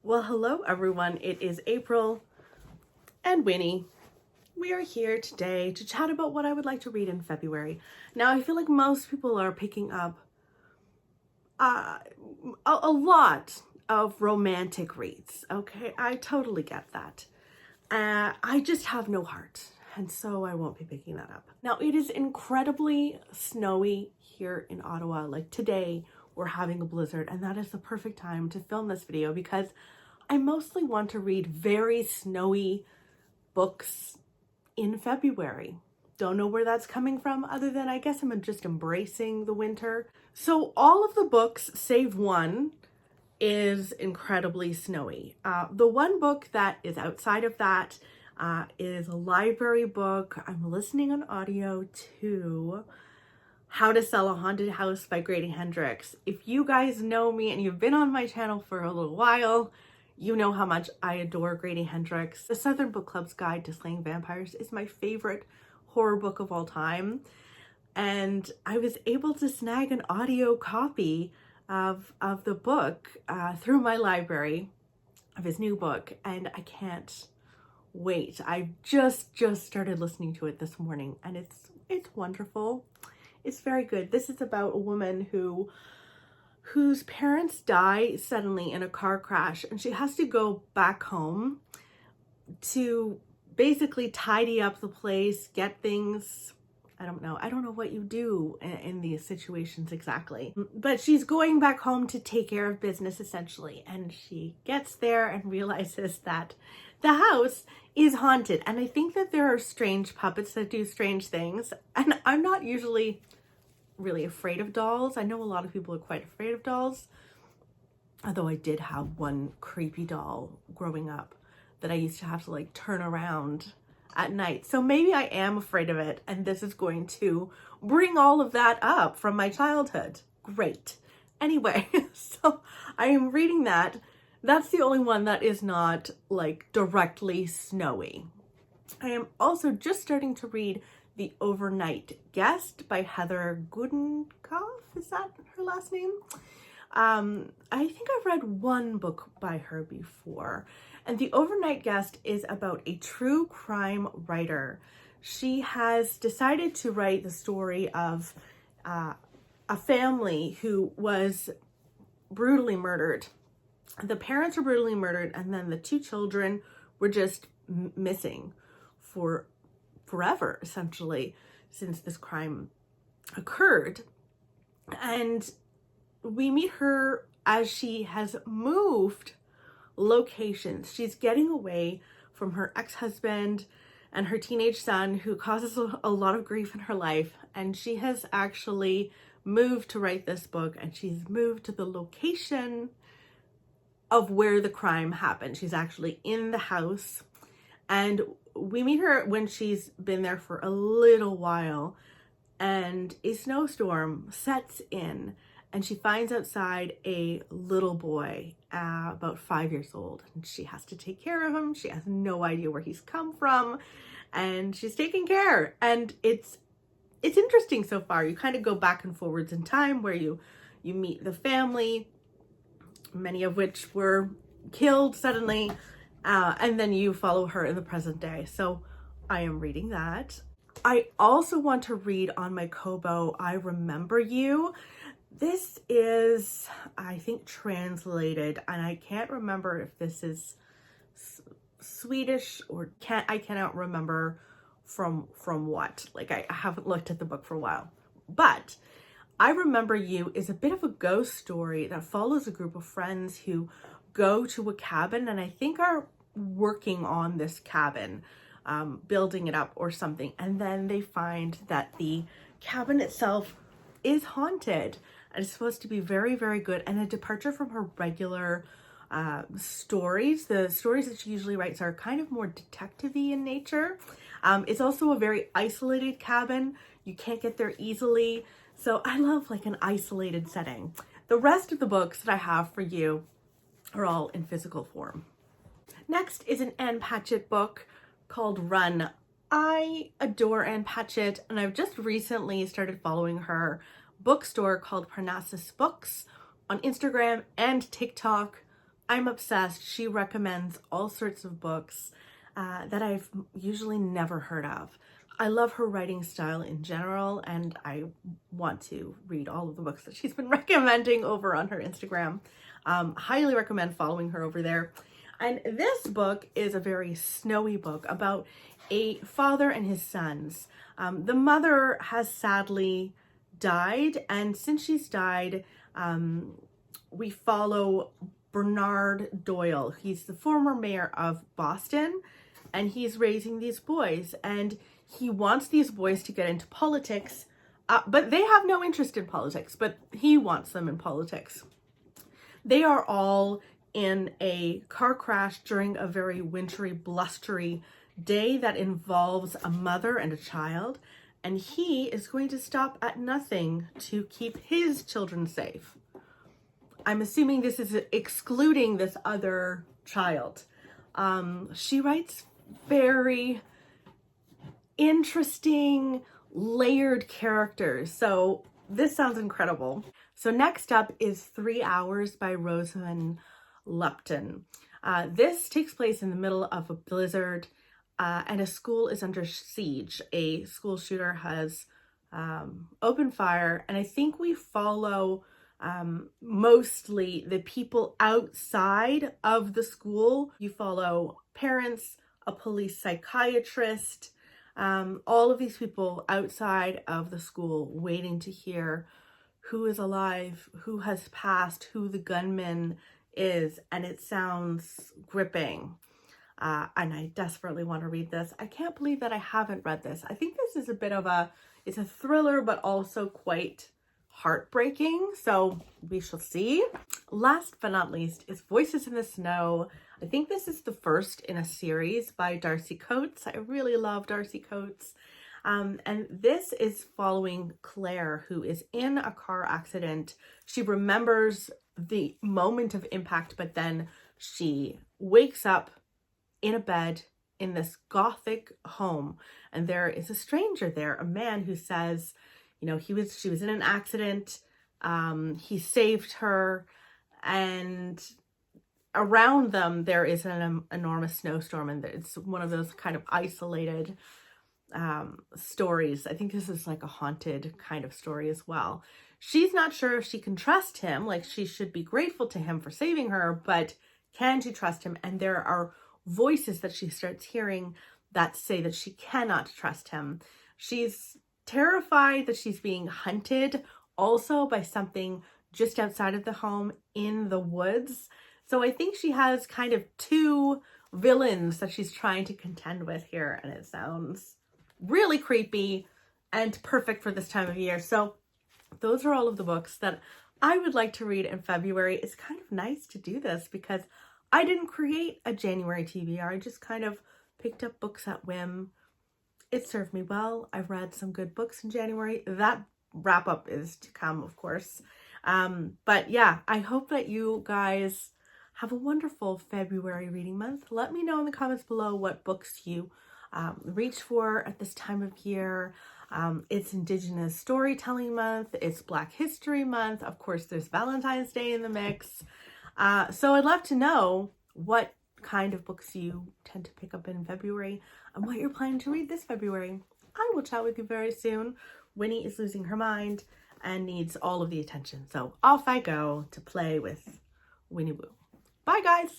Well, hello everyone. It is April and Winnie. We are here today to chat about what I would like to read in February. Now, I feel like most people are picking up a lot of romantic reads. Okay, I totally get that. I just have no heart, and so I won't be picking that up. Now, it is incredibly snowy here in Ottawa. Like today, we're having a blizzard, and that is the perfect time to film this video because I mostly want to read very snowy books in February. Don't know where that's coming from other than I guess I'm just embracing the winter. So all of the books, save one, is incredibly snowy. The one book that is outside of that is a library book. I'm listening on audio to How to Sell a Haunted House by Grady Hendrix. If you guys know me and you've been on my channel for a little while, you know how much I adore Grady Hendrix. The Southern Book Club's Guide to Slaying Vampires is my favorite horror book of all time. And I was able to snag an audio copy of the book through my library of his new book, and I can't wait. I just started listening to it this morning, and it's wonderful. It's very good. This is about a woman whose parents die suddenly in a car crash, and she has to go back home to basically tidy up the place, get things. I don't know what you do in these situations exactly, but she's going back home to take care of business essentially, and she gets there and realizes that the house is haunted. And I think that there are strange puppets that do strange things, and I'm not usually really afraid of dolls. I know a lot of people are quite afraid of dolls, although I did have one creepy doll growing up that I used to have to like turn around at night. So maybe I am afraid of it, and this is going to bring all of that up from my childhood. Great. Anyway, so I am reading that. That's the only one that is not like directly snowy. I am also just starting to read The Overnight Guest by Heather Goodenkoff. Is that her last name? I think I've read one book by her before. And The Overnight Guest is about a true crime writer. She has decided to write the story of a family who was brutally murdered. The parents were brutally murdered, and then the two children were just missing for forever, essentially, since this crime occurred. And we meet her as she has moved locations. She's getting away from her ex-husband and her teenage son, who causes a lot of grief in her life. And she has actually moved to write this book, and she's moved to the location of where the crime happened. She's actually in the house, and we meet her when she's been there for a little while, and a snowstorm sets in, and she finds outside a little boy, about 5 years old, and she has to take care of him. She has no idea where he's come from, and she's taking care. And it's interesting so far. You kind of go back and forwards in time where you meet the family, many of which were killed suddenly, and then you follow her in the present day. So I am reading that. I also want to read on my Kobo, I Remember You. This is, I think, translated, and I can't remember if this is Swedish or I cannot remember from what. Like, I haven't looked at the book for a while. But I Remember You is a bit of a ghost story that follows a group of friends who go to a cabin, and I think are working on this cabin, building it up or something. And then they find that the cabin itself is haunted, and it's supposed to be very, very good, and a departure from her regular stories. The stories that she usually writes are kind of more detective-y in nature. It's also a very isolated cabin. You can't get there easily. So I love like an isolated setting. The rest of the books that I have for you are all in physical form. Next is an Ann Patchett book called Run. I adore Ann Patchett, and I've just recently started following her bookstore called Parnassus Books on Instagram and TikTok. I'm obsessed. She recommends all sorts of books that I've usually never heard of. I love her writing style in general, and I want to read all of the books that she's been recommending over on her Instagram. Highly recommend following her over there. And this book is a very snowy book about a father and his sons. The mother has sadly died, and since she's died, we follow Bernard Doyle. He's the former mayor of Boston, and he's raising these boys, and he wants these boys to get into politics, but they have no interest in politics, but he wants them in politics. They are all in a car crash during a very wintry, blustery day that involves a mother and a child, and he is going to stop at nothing to keep his children safe. I'm assuming this is excluding this other child. She writes very interesting, layered characters. So this sounds incredible. So next up is 3 Hours by Rosamund Lupton. This takes place in the middle of a blizzard, and a school is under siege. A school shooter has opened fire, and I think we follow mostly the people outside of the school. You follow parents, a police psychiatrist, all of these people outside of the school waiting to hear who is alive, who has passed, who the gunman is, and it sounds gripping. And I desperately want to read this. I can't believe that I haven't read this. I think this is a bit of it's a thriller, but also quite heartbreaking. So we shall see. Last but not least is Voices in the Snow. I think this is the first in a series by Darcy Coates. I really love Darcy Coates. And this is following Claire, who is in a car accident. She remembers the moment of impact, but then she wakes up in a bed in this gothic home, and there is a stranger there, a man who says, you know, she was in an accident, he saved her, and around them there is an enormous snowstorm, and it's one of those kind of isolated stories. I think this is like a haunted kind of story as well. She's not sure if she can trust him, like she should be grateful to him for saving her, but can she trust him? And there are voices that she starts hearing that say that she cannot trust him. She's terrified that she's being hunted also by something just outside of the home in the woods. So I think she has kind of two villains that she's trying to contend with here, and it sounds really creepy and perfect for this time of year. So those are all of the books that I would like to read in February. It's kind of nice to do this because I didn't create a January TBR. I just kind of picked up books at whim. It served me well. I've read some good books in January. That wrap up is to come, of course. But yeah, I hope that you guys have a wonderful February reading month. Let me know in the comments below what books you reach for at this time of year. It's Indigenous Storytelling Month. It's Black History Month. Of course, there's Valentine's Day in the mix. So I'd love to know what kind of books you tend to pick up in February and what you're planning to read this February. I will chat with you very soon. Winnie is losing her mind and needs all of the attention. So off I go to play with Winnie Woo. Bye, guys.